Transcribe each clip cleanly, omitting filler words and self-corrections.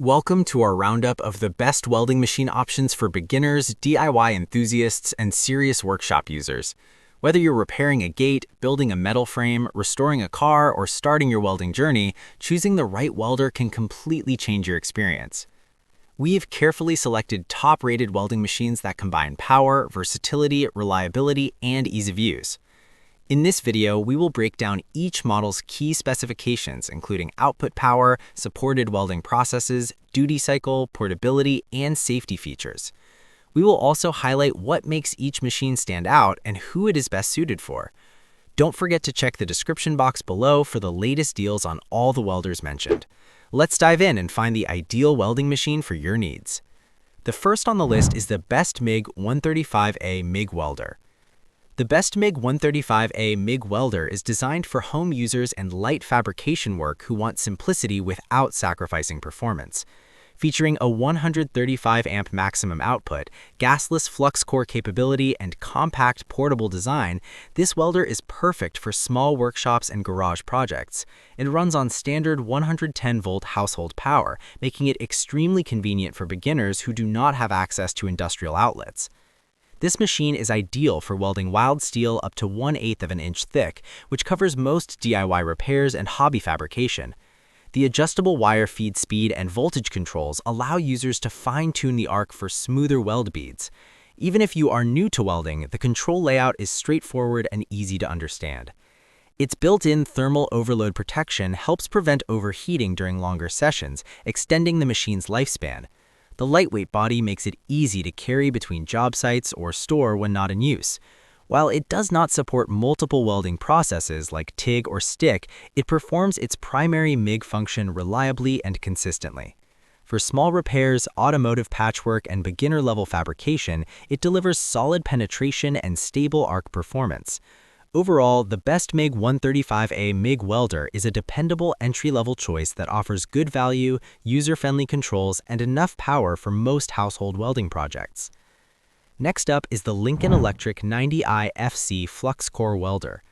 Welcome to our roundup of the best welding machine options for beginners, DIY enthusiasts, and serious workshop users. Whether you're repairing a gate, building a metal frame, restoring a car, or starting your welding journey, choosing the right welder can completely change your experience. We've carefully selected top-rated welding machines that combine power, versatility, reliability, and ease of use. In this video, we will break down each model's key specifications, including output power, supported welding processes, duty cycle, portability, and safety features. We will also highlight what makes each machine stand out and who it is best suited for. Don't forget to check the description box below for the latest deals on all the welders mentioned. Let's dive in and find the ideal welding machine for your needs. The first on the list is the Best MIG 135A MIG Welder. The Best MIG 135A MIG Welder is designed for home users and light fabrication work who want simplicity without sacrificing performance. Featuring a 135 amp maximum output, gasless flux core capability, and compact portable design, this welder is perfect for small workshops and garage projects. It runs on standard 110-volt household power, making it extremely convenient for beginners who do not have access to industrial outlets. This machine is ideal for welding wild steel up to 1/8 of an inch thick, which covers most DIY repairs and hobby fabrication. The adjustable wire feed speed and voltage controls allow users to fine-tune the arc for smoother weld beads. Even if you are new to welding, the control layout is straightforward and easy to understand. Its built-in thermal overload protection helps prevent overheating during longer sessions, extending the machine's lifespan. The lightweight body makes it easy to carry between job sites or store when not in use. While it does not support multiple welding processes like TIG or stick, it performs its primary MIG function reliably and consistently. For small repairs, automotive patchwork, and beginner-level fabrication, it delivers solid penetration and stable arc performance. Overall, the Best MIG 135A MIG Welder is a dependable entry-level choice that offers good value, user-friendly controls, and enough power for most household welding projects. Next up is the Lincoln Electric 90i FC Flux Core Welder.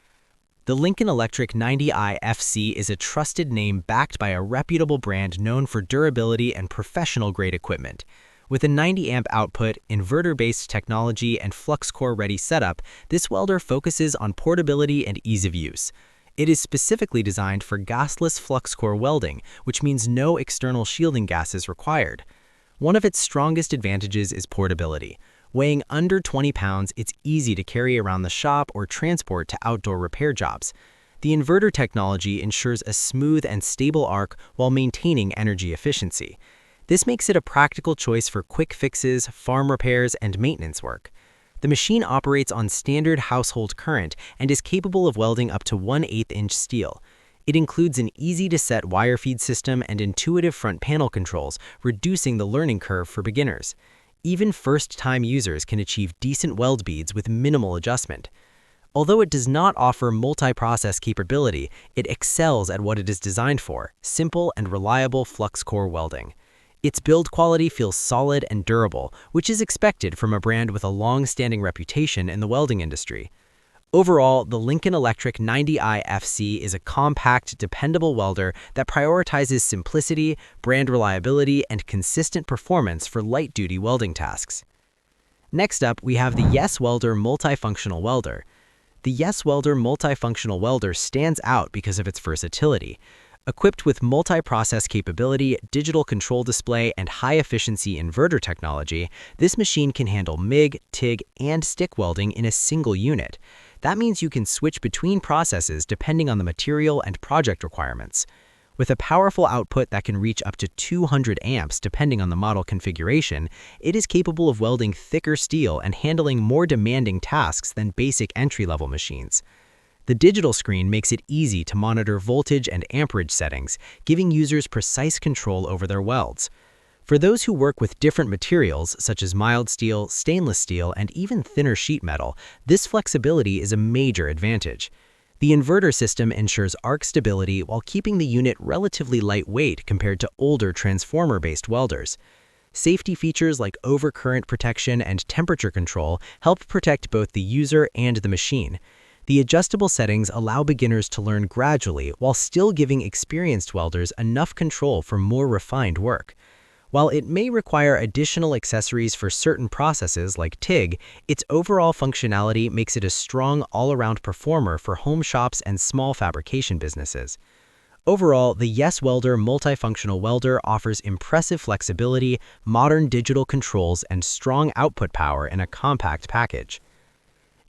The Lincoln Electric 90i FC is a trusted name backed by a reputable brand known for durability and professional-grade equipment. With a 90 amp output, inverter-based technology, and flux core-ready setup, this welder focuses on portability and ease of use. It is specifically designed for gasless flux core welding, which means no external shielding gas is required. One of its strongest advantages is portability. Weighing under 20 pounds, it's easy to carry around the shop or transport to outdoor repair jobs. The inverter technology ensures a smooth and stable arc while maintaining energy efficiency. This makes it a practical choice for quick fixes, farm repairs, and maintenance work. The machine operates on standard household current and is capable of welding up to 1/8 inch steel. It includes an easy-to-set wire feed system and intuitive front panel controls, reducing the learning curve for beginners. Even first-time users can achieve decent weld beads with minimal adjustment. Although it does not offer multi-process capability, it excels at what it is designed for: simple and reliable flux core welding. Its build quality feels solid and durable, which is expected from a brand with a long-standing reputation in the welding industry. Overall, the Lincoln Electric 90i FC is a compact, dependable welder that prioritizes simplicity, brand reliability, and consistent performance for light-duty welding tasks. Next up, we have the Yes Welder Multifunctional Welder. The Yes Welder Multifunctional Welder stands out because of its versatility. Equipped with multi-process capability, digital control display, and high-efficiency inverter technology, this machine can handle MIG, TIG, and stick welding in a single unit. That means you can switch between processes depending on the material and project requirements. With a powerful output that can reach up to 200 amps depending on the model configuration, it is capable of welding thicker steel and handling more demanding tasks than basic entry-level machines. The digital screen makes it easy to monitor voltage and amperage settings, giving users precise control over their welds. For those who work with different materials, such as mild steel, stainless steel, and even thinner sheet metal, this flexibility is a major advantage. The inverter system ensures arc stability while keeping the unit relatively lightweight compared to older transformer-based welders. Safety features like overcurrent protection and temperature control help protect both the user and the machine. The adjustable settings allow beginners to learn gradually while still giving experienced welders enough control for more refined work. While it may require additional accessories for certain processes like TIG, its overall functionality makes it a strong all-around performer for home shops and small fabrication businesses. Overall, the Yes Welder multifunctional welder offers impressive flexibility, modern digital controls, and strong output power in a compact package.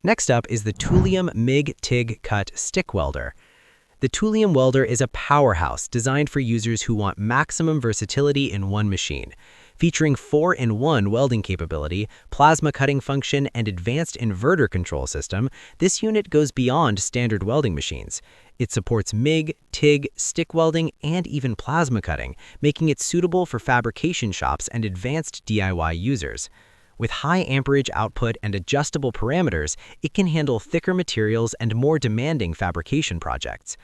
Next up is the Tulium MIG-TIG Cut Stick Welder. The Tulium welder is a powerhouse designed for users who want maximum versatility in one machine. Featuring 4-in-1 welding capability, plasma cutting function, and advanced inverter control system, this unit goes beyond standard welding machines. It supports MIG, TIG, stick welding, and even plasma cutting, making it suitable for fabrication shops and advanced DIY users. With high amperage output and adjustable parameters, it can handle thicker materials and more demanding fabrication projects.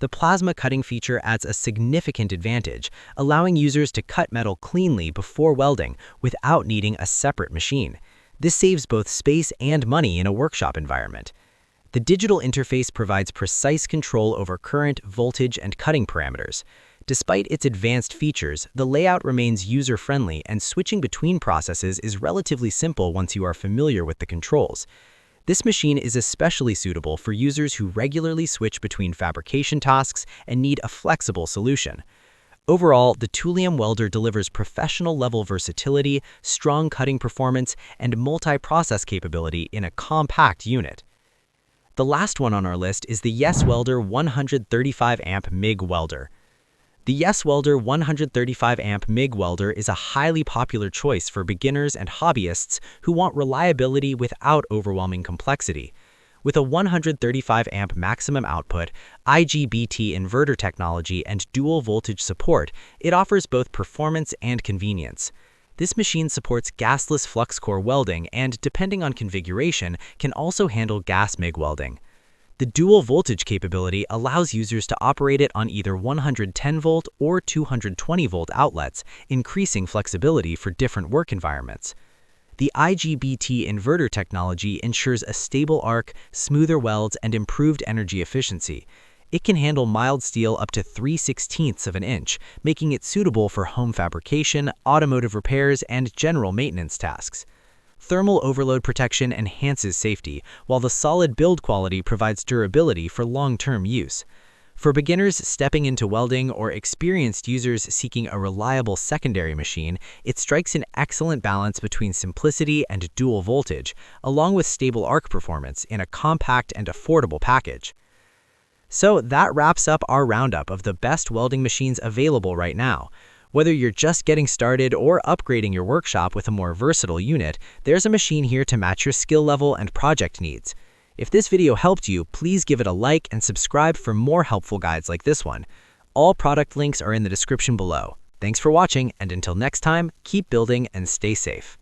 The plasma cutting feature adds a significant advantage, allowing users to cut metal cleanly before welding without needing a separate machine. This saves both space and money in a workshop environment. The digital interface provides precise control over current, voltage, and cutting parameters. Despite its advanced features, the layout remains user-friendly and switching between processes is relatively simple once you are familiar with the controls. This machine is especially suitable for users who regularly switch between fabrication tasks and need a flexible solution. Overall, the Tulium welder delivers professional-level versatility, strong cutting performance, and multi-process capability in a compact unit. The last one on our list is the Yes Welder 135-amp MIG welder. The Yes Welder 135-amp MIG welder is a highly popular choice for beginners and hobbyists who want reliability without overwhelming complexity. With a 135-amp maximum output, IGBT inverter technology, and dual voltage support, it offers both performance and convenience. This machine supports gasless flux core welding and, depending on configuration, can also handle gas MIG welding. The dual voltage capability allows users to operate it on either 110-volt or 220-volt outlets, increasing flexibility for different work environments. The IGBT inverter technology ensures a stable arc, smoother welds, and improved energy efficiency. It can handle mild steel up to 3/16 of an inch, making it suitable for home fabrication, automotive repairs, and general maintenance tasks. Thermal overload protection enhances safety, while the solid build quality provides durability for long-term use. For beginners stepping into welding or experienced users seeking a reliable secondary machine, it strikes an excellent balance between simplicity and dual voltage, along with stable arc performance in a compact and affordable package. So that wraps up our roundup of the best welding machines available right now. Whether you're just getting started or upgrading your workshop with a more versatile unit, there's a machine here to match your skill level and project needs. If this video helped you, please give it a like and subscribe for more helpful guides like this one. All product links are in the description below. Thanks for watching, and until next time, keep building and stay safe.